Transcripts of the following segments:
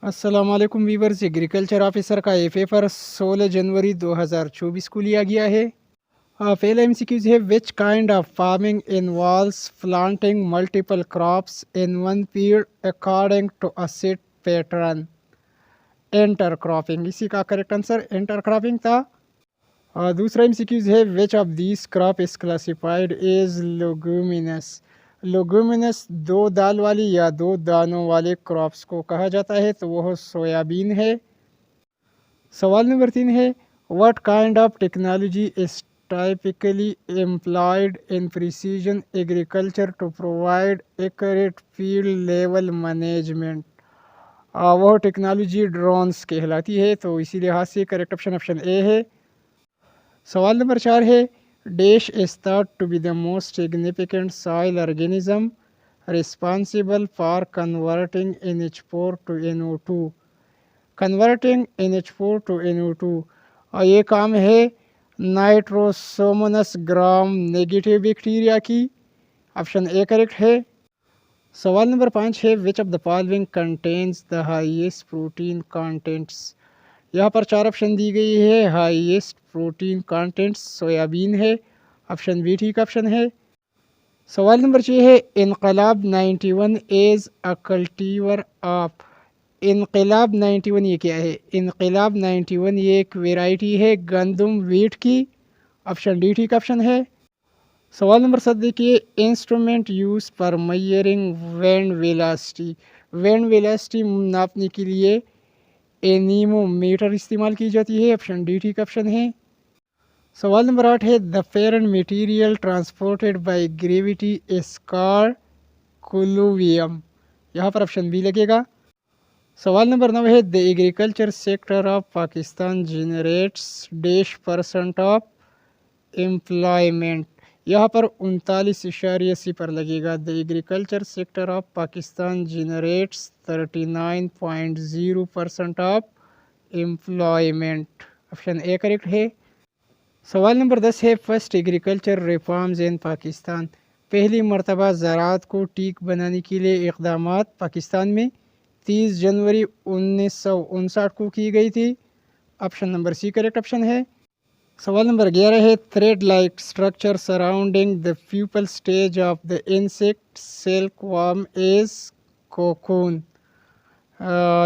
अस्सलाम वालेकुम viewers. Agriculture officer का पेपर 16 जनवरी 2024 को लिया गया है। पहला एमसीक्यूज है, which kind of farming involves planting multiple crops in one field according to a set pattern. Intercropping, इसी का करेक्ट आंसर एंटर क्रॉपिंग था। दूसरा एमसीक्यूज है, which of these crop is classified as leguminous. Leguminous दो दाल वाली या दो दानों वाले क्रॉप्स को कहा जाता है, तो वह सोयाबीन है। सवाल नंबर 3 है, what kind of technology is typically employed in precision agriculture to provide accurate field level management. वह टेक्नोलॉजी ड्रोन्स कहलाती है, तो इसी लिहाज से करेक्ट ऑप्शन ऑप्शन ए है। सवाल नंबर 4 है, dash is thought to be the most significant soil organism responsible for converting NH4 to NO2। Converting NH4 to NO2, और ये काम है नाइट्रोसोमोनस ग्राम नेगेटिव बैक्टीरिया की। ऑप्शन ए करेक्ट है। सवाल नंबर 5 है, which of the following contains the highest protein contents. यहाँ पर चार ऑप्शन दी गई है। हाईएस्ट प्रोटीन कंटेंट्स सोयाबीन है, ऑप्शन बी ठीक ऑप्शन है। सवाल नंबर 6 है, इनकलाब 91 एज अ कल्टीवर ऑफ। इनकलाब 91 ये क्या है? इनकलाब 91 ये एक वेराइटी है गंदम वीट की, ऑप्शन डी ठीक ऑप्शन है। सवाल नंबर 7 देखिए, instrument use for measuring wind velocity. Wind velocity नापने के लिए एनीमोमीटर इस्तेमाल की जाती है, ऑप्शन डी ठीक ऑप्शन है। सवाल नंबर 8 है, the parent material transported by gravity is called colluvium. यहाँ पर ऑप्शन बी लगेगा। सवाल नंबर 9 है, the agriculture sector of Pakistan generates dash percent of employment. यहाँ पर 39.80 पर लगेगा। The agriculture sector of Pakistan generates 39.0% of employment, option A correct है। सवाल नंबर 10 है, first agriculture reforms in Pakistan. पहली मरतबा ज़राअत को टीक बनाने के लिए इक़दामात पाकिस्तान में 30 जनवरी 1959 को की गई थी, option number C correct option है। सवाल नंबर 11 है, thread like structure surrounding the pupal stage of the insect silkworm is cocoon.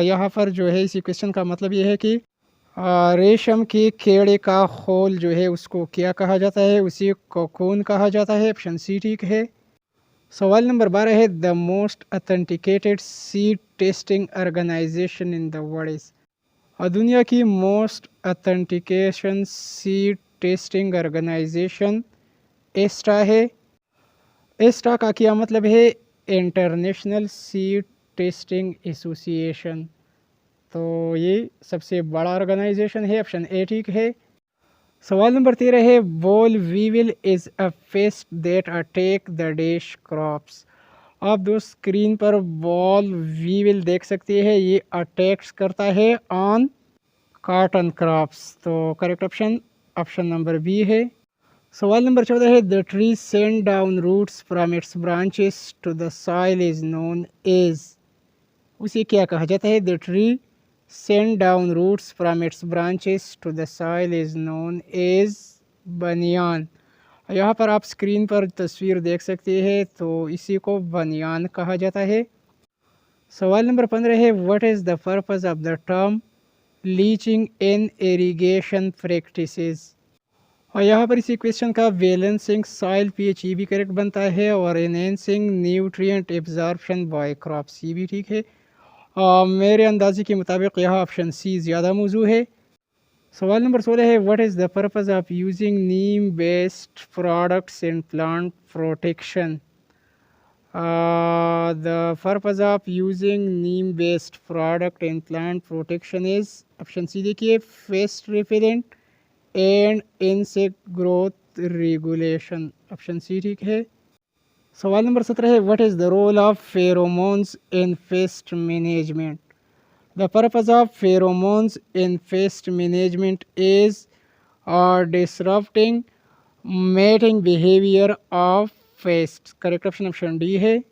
यहाँ पर जो है इसी क्वेश्चन का मतलब ये है कि रेशम के कीड़े का खोल जो है उसको क्या कहा जाता है? उसे कोकून कहा जाता है, ऑप्शन सी ठीक है। सवाल नंबर 12 है, the most authenticated seed testing organization in the world is. और दुनिया की most authentication seed testing organization ISTA है। एस्टा का क्या मतलब है? International seed testing association. तो ये सबसे बड़ा ऑर्गेनाइजेशन है, ऑप्शन ए ठीक है। सवाल नंबर 13 है, ball weevil is a paste that attack the dash crops. आप दो स्क्रीन पर बॉल वीविल देख सकते हैं, ये अटैक्स करता है ऑन कॉटन क्रॉप्स, तो correct option option number B है। सवाल नंबर 14 है, the tree send down roots from its branches to the soil is known as. उसे क्या कहा जाता है? The tree send down roots from its branches to the soil is known as banyan. यहाँ पर आप स्क्रीन पर तस्वीर देख सकते हैं, तो इसी को बनियान कहा जाता है। सवाल नंबर 15 है, what is the purpose of the term leaching in irrigation practices. और यहाँ पर इसी क्वेश्चन का बैलेंसिंग सॉइल पीएच ये भी करेक्ट बनता है, और enhancing nutrient absorption by crops ये भी ठीक है। मेरे अंदाजे के मुताबिक यहाँ ऑप्शन सी ज़्यादा मौजू है। सवाल नंबर 16 है, what is the purpose of using neem based products in plant protection. The purpose of using neem based product in plant protection is, option C देखिए, pest repellent and insect growth regulation, option C ठीक है। सवाल number 17 है, what is the role of pheromones in pest management. The purpose of pheromones in pest management is disrupting mating behaviour of pest, correct option option D है।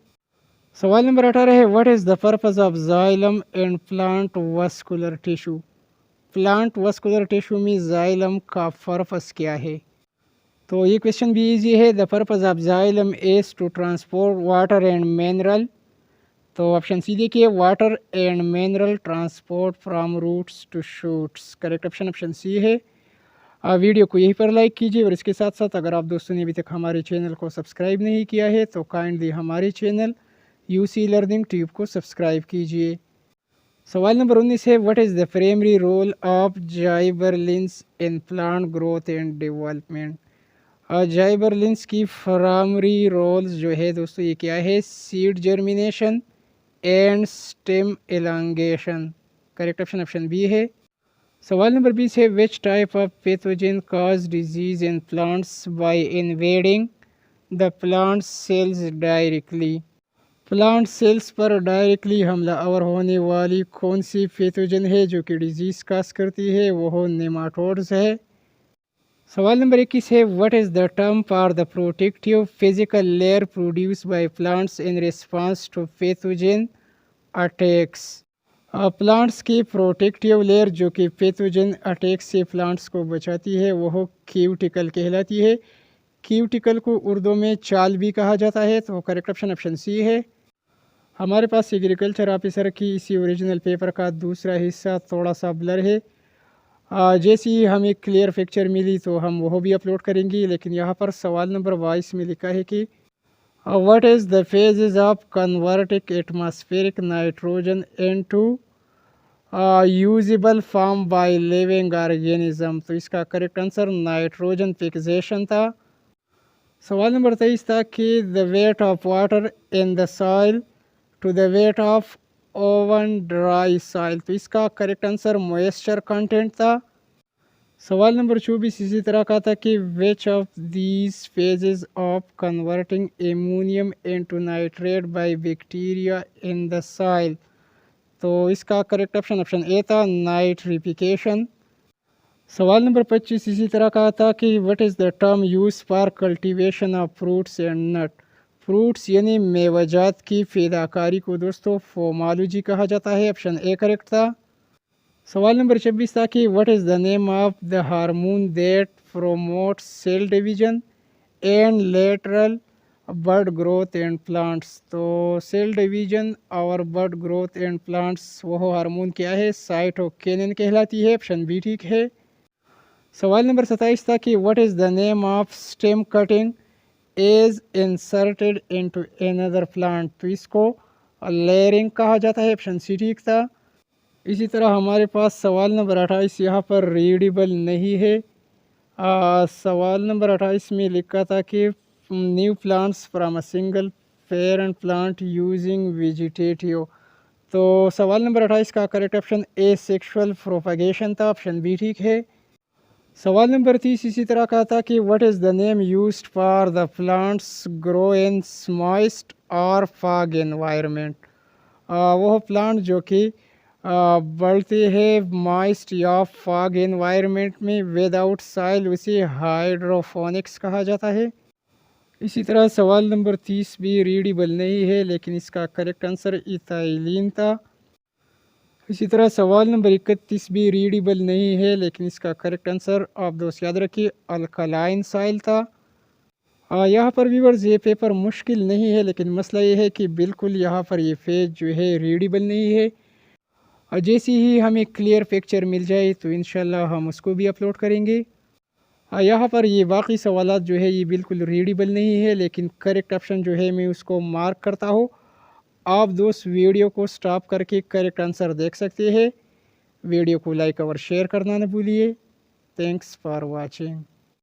سوال number 18 ہے what is the purpose of xylem in plant vascular tissue. Plant vascular tissue میں xylem کا purpose کیا ہے؟ تو یہ question بھی ایزی ہے. The purpose of xylem is to transport water and mineral. تو آپشن سی دیکھیے water and mineral transport from roots to shoots. Correct option option C ہے. ویڈیو کو یہیں پر لائک کیجیے اور اس کے ساتھ ساتھ اگر آپ دوستوں نے ابھی تک ہمارے چینل کو سبسکرائب نہیں کیا ہے تو کائنڈلی ہمارے channel U C learning tube کو سبسکرائب کیجیے. سوال نمبر 19 ہے what is the primary role of gibberellins in plant growth and development. Gibberellins کی پرائمری رولز جو ہے دوستو یہ کیا ہے؟ Seed germination and stem elongation. Correct option option B ہے. سوال نمبر 20 ہے which type of pathogen cause disease in plants by invading the plant cells directly. Plant cells پر ڈائریکٹلی حملہ آور ہونے والی کون سی پیتھوجن ہے جو کہ ڈیزیز کاز کرتی ہے؟ وہ نیماٹوڈز ہے. سوال نمبر 21 ہے what is the term for the protective physical layer produce by plants in response to pathogen attacks. Plants کی پروٹیکٹیو لیئر جو کہ پیتھوجن اٹیک سے پلانٹس کو بچاتی ہے وہ کیوٹیکل کہلاتی ہے. کیوٹیکل کو اردو میں چال بھی کہا جاتا ہے. تو کریکٹ آپشن آپشن سی ہے. ہمارے پاس ایگریکلچر آفیسر کی اسی اوریجنل پیپر کا دوسرا حصہ تھوڑا سا بلر ہے. جیسی ہی ہمیں کلیئر پکچر ملی تو ہم وہ بھی اپلوڈ کریں گی. لیکن یہاں پر سوال نمبر 22 میں لکھا ہے کہ what is the phase of converting atmospheric nitrogen into usable form by living organism. تو اس کا کریکٹ آنسر نائٹروجن فکسیشن تھا. سوال نمبر 23 تھا کہ the weight of water in the soil to the weight of oven dry soil. تو اس کا کریکٹ آنسر موئسچر کنٹینٹ تھا. سوال نمبر 24 اسی طرح کا تھا کہ which of these phases of converting ammonium into nitrate by bacteria in the soil. تو اس کا کریکٹ آپشن آپشن اے تھا نائٹریفیکیشن. سوال نمبر 25 اسی طرح کا تھا کہ what is the term use for cultivation of fruits and not. Fruits یعنی میوجات کی پیداکاری کو دوستو فومالوجی کہا جاتا ہے. آپشن اے کریکٹ تھا. سوال نمبر 26 تھا کہ what is the name of the hormone that promote cell division and lateral bud growth and plants. تو سیل ڈویژن اور برڈ گروتھ اینڈ پلانٹس وہ ہارمون کیا ہے؟ سائٹوکینن کہلاتی ہے. آپشن بی ٹھیک ہے. سوال نمبر 27 تھا کہ what is the name of stem cutting as inserted into اندر پلانٹ. تو اس کو لیئرنگ کہا جاتا ہے. آپشن سی ٹھیک تھا. اسی طرح ہمارے پاس سوال نمبر 28 یہاں پر ریڈیبل نہیں ہے. سوال نمبر 28 میں لکھا تھا کہ new plants from a single parent plant using vegetative. تو سوال نمبر 28 کا correct option asexual propagation تھا. آپشن بی ٹھیک ہے. سوال نمبر 30 اسی طرح کا تھا کہ what is the name used for the plants grow in moist or fog environment. وہ پلانٹ جو کہ بڑھتے ہیں مائسٹ یا فاگ انوائرمنٹ میں ود آؤٹ سائل اسے ہائیڈروفونکس کہا جاتا ہے. اسی طرح سوال نمبر 30 بھی ریڈیبل نہیں ہے لیکن اس کا کریکٹ آنسر ایتھائلین تھا. اسی طرح سوال نمبر 31 بھی ریڈیبل نہیں ہے لیکن اس کا کریکٹ آنسر آپ دوست یاد رکھیے الکلائن سائل تھا. یہاں پر ویورز یہ پیپر مشکل نہیں ہے لیکن مسئلہ یہ ہے کہ بالکل یہاں پر یہ فیز جو ہے ریڈیبل نہیں ہے. جیسی ہی ہمیں کلیئر پکچر مل جائے تو انشاءاللہ ہم اس کو بھی اپلوڈ کریں گے. یہاں پر یہ باقی سوالات جو ہے یہ بالکل ریڈیبل نہیں ہے لیکن کریکٹ آپشن جو ہے میں اس کو مارک کرتا ہوں. آپ دوست ویڈیو کو سٹاپ کر کے کریکٹ آنسر دیکھ سکتے ہیں. ویڈیو کو لائک اور شیئر کرنا نہ بھولیے. Thanks for watching.